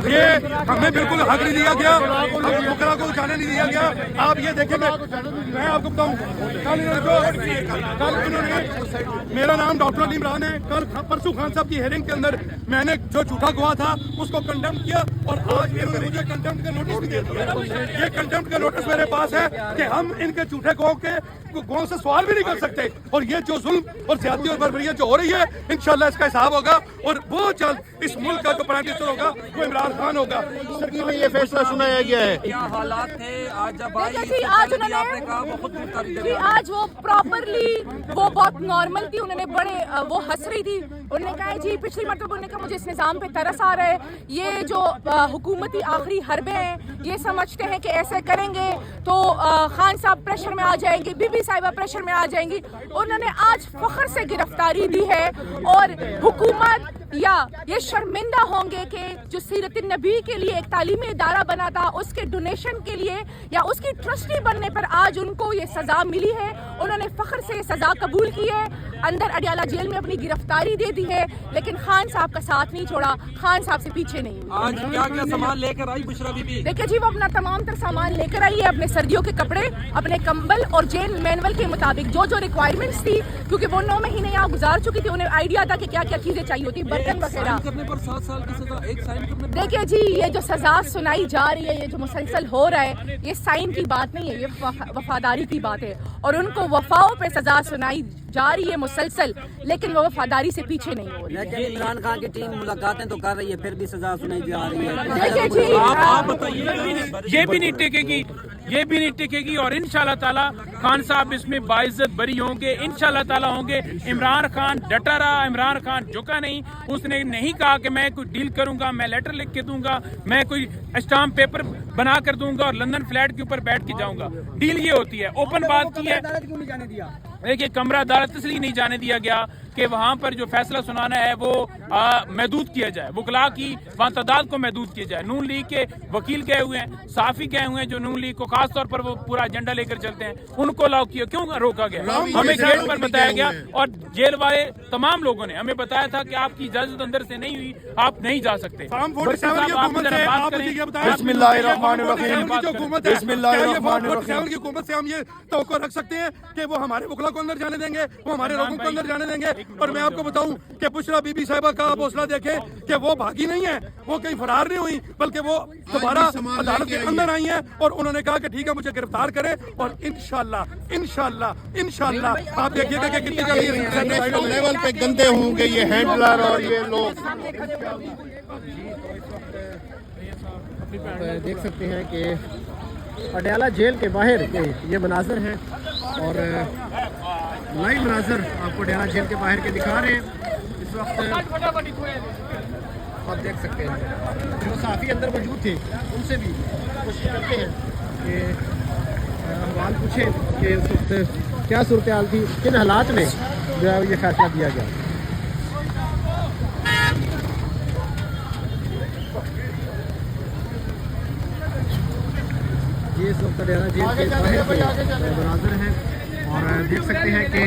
یہ ہمیں بالکل حق نہیں دیا گیا, وکلا کو جانے نہیں دیا گیا. آپ یہ دیکھیں گے, میں آپ کو بتاؤں, کل انہوں نے, میرا نام ڈاکٹر علی عمران ہے, کل پرسوں خان صاحب کی ہیئرنگ کے اندر میں نے جو جھوٹا گواہ تھا اس کو کنڈیم کیا, اور آج انہوں نے مجھے کنڈیمٹ کا نوٹس بھی دے دیا. یہ کنڈیمٹ کا نوٹس میرے پاس ہے کہ ہم ان کے جھوٹے گواہوں سے سوال بھی نہیں کر سکتے, اور یہ جو ظلم اور زیادتی اور بربریت جو ہو رہی ہے انشاءاللہ اس کا حساب ہوگا, اور وہ جلد اس ملک کا جو پرائم منسٹر ہوگا وہ عمران خان ہوگا. سرکی میں یہ فیصلہ سنایا گیا ہے. کیا حالات تھے آج جب آئی آج انہوں نے آج وہ پراپرلی وہ بہت نارمل تھی, انہوں نے بڑے وہ ہنس رہی تھی, انہوں نے کہا جی پچھلی مرتبہ انہوں نے کہا مجھے اس نظام پہ ترس آ رہا ہے, یہ جو حکومتی آخری حربے ہیں یہ سمجھتے ہیں کہ ایسے کریں گے تو خان صاحب پریشر میں آ جائیں گے, بی بی صاحبہ پریشر میں آ جائیں گی. انہوں نے آج فخر سے گرفتاری دی ہے, اور حکومت یا یہ شرمندہ ہوں گے کہ جو سیرت النبی کے لیے ایک تعلیمی ادارہ بنا تھا اس کے ڈونیشن کے لیے یا اس کی ٹرسٹی بننے پر آج ان کو یہ سزا ملی ہے. انہوں نے فخر سے سزا قبول کی ہے, اندر اڈیالہ جیل میں اپنی گرفتاری دے دی ہے, لیکن خان صاحب کا ساتھ نہیں چھوڑا, خان صاحب سے پیچھے نہیں. آج کیا کیا سامان لے کر آئی بشرا بی بی؟ دیکھیں جی وہ اپنا تمام تر سامان لے کر آئی ہے, اپنے سردیوں کے کپڑے, اپنے کمبل, اور جیل مینول کے مطابق جو جو ریکوائرمنٹس تھی, کیونکہ وہ 9 مہینے یہاں گزار چکی تھی, انہیں آئیڈیا تھا کہ کیا کیا چیزیں چاہیے ہوتی, برتن وغیرہ. کرنے پر 7 سال کی سزا, ایک سائن کرنے پر. دیکھیں جی یہ جو سزا سنائی جا رہی ہے, یہ جو مسلسل ہو رہا ہے, یہ سائن کی بات نہیں ہے, یہ وفاداری کی بات ہے, اور ان کو وفاؤں پہ سزا سنائی جا رہی ہے مسلسل, لیکن وہ وفاداری سے پیچھے نہیں ہو رہی. لیکن عمران خان کی ٹیم ملاقاتیں تو کر رہی ہے, پھر بھی سزا سنائی جا رہی ہے. دیکھیں جی آپ بتائیے. یہ بھی نہیں ٹکے گی, یہ بھی نہیں ٹکے گی, اور انشاءاللہ تعالی خان صاحب اس میں باعزت بری ہوں گے, انشاءاللہ تعالی ہوں گے. عمران خان ڈٹا رہا, عمران خان جھکا نہیں, اس نے نہیں کہا کہ میں کوئی ڈیل کروں گا, میں لیٹر لکھ کے دوں گا, میں کوئی اسٹامپ پیپر بنا کر دوں گا اور لندن فلیٹ کے اوپر بیٹھ کے جاؤں گا. ڈیل یہ ہوتی ہے, اوپن بات کی ہے. دیکھیے کمرہ عدالت اس لیے نہیں جانے دیا گیا کہ وہاں پر جو فیصلہ سنانا ہے وہ محدود کیا جائے, وکلاء کی وہاں تعداد کو محدود کیا جائے. نون لیگ کے وکیل گئے ہوئے ہیں, صحافی گئے ہوئے ہیں جو نون لیگ کو خاص طور پر وہ پورا ایجنڈا لے کر چلتے ہیں, ان کو الاؤ کیا, کیوں روکا گیا؟ ہمیں گیٹ پر بتایا گیا, اور جیل والے تمام لوگوں نے ہمیں بتایا تھا کہ آپ کی اجازت اندر سے نہیں ہوئی, آپ نہیں جا سکتے. بسم اللہ الرحمن الرحیم. بسم اللہ الرحمن الرحیم. کی حکومت سے ہم یہ توقع رکھ سکتے ہیں کہ وہ ہمارے وکلا کو اندر جانے دیں گے, وہ ہمارے لوگوں کو اندر جانے دیں گے. اور میں آپ کو بتاؤں کہ بشرا بی بی صاحبہ کا آپ حوصلہ دیکھیں کہ وہ بھاگی نہیں ہے, وہ کہیں فرار نہیں ہوئی, بلکہ وہ دوبارہ عدالت کے اندر آئی ہیں, اور انہوں نے کہا کہ ٹھیک ہے مجھے گرفتار کریں, اور انشاءاللہ آپ دیکھیے گا کہ کتنی نیشنل لیول پہ گندے ہوں گے یہ ہینڈلر اور یہ لوگ. دیکھ سکتے ہیں کہ اڈیالہ جیل کے باہر کے یہ مناظر ہیں, اور لائیو مناظر آپ کو اڈیالہ جیل کے باہر کے دکھا رہے ہیں اس وقت. آپ دیکھ سکتے ہیں جو صحافی اندر موجود تھے ان سے بھی کوشش کرتے ہیں کہ سوال پوچھیں کہ اس وقت کیا صورتحال تھی, کن حالات میں جو ہے یہ فیصلہ دیا گیا. یہ اس وقت اڈیالہ جیل کے باہر کے مناظر ہیں, اور دیکھ سکتے ہیں کہ